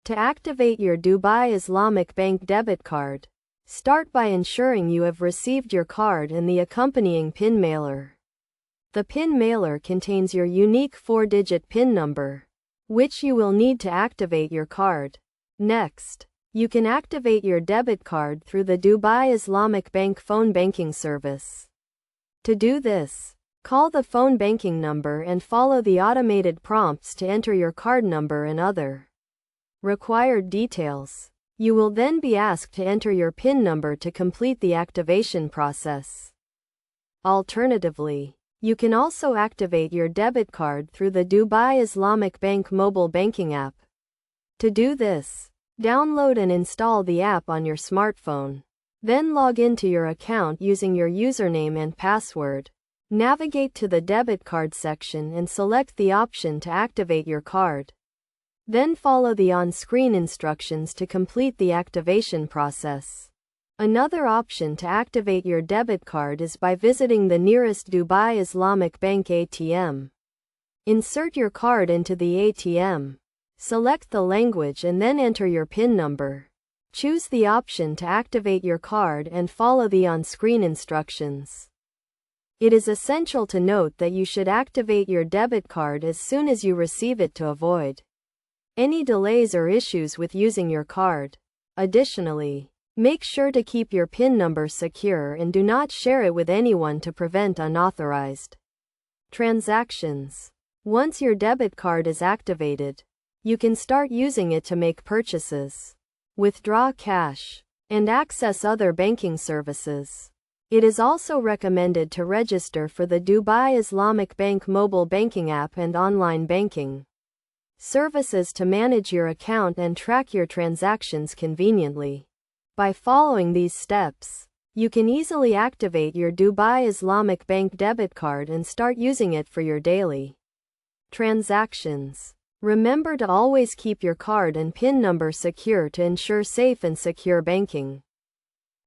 To activate your Dubai Islamic Bank debit card, start by ensuring you have received your card and the accompanying PIN mailer. The PIN mailer contains your unique 4-digit PIN number, which you will need to activate your card. Next, you can activate your debit card through the Dubai Islamic Bank phone banking service. To do this, call the phone banking number and follow the automated prompts to enter your card number and other required details. You will then be asked to enter your PIN number to complete the activation process. Alternatively, you can also activate your debit card through the Dubai Islamic Bank mobile banking app. To do this, download and install the app on your smartphone. Then log into your account using your username and password. Navigate to the debit card section and select the option to activate your card. Then follow the on-screen instructions to complete the activation process. Another option to activate your debit card is by visiting the nearest Dubai Islamic Bank ATM. Insert your card into the ATM. Select the language and then enter your PIN number. Choose the option to activate your card and follow the on-screen instructions. It is essential to note that you should activate your debit card as soon as you receive it to avoid any delays or issues with using your card. Additionally, make sure to keep your PIN number secure and do not share it with anyone to prevent unauthorized transactions. Once your debit card is activated, you can start using it to make purchases, withdraw cash, and access other banking services. It is also recommended to register for the Dubai Islamic Bank mobile banking app and online banking services to manage your account and track your transactions conveniently. By following these steps, you can easily activate your Dubai Islamic Bank debit card and start using it for your daily transactions. Remember to always keep your card and PIN number secure to ensure safe and secure banking.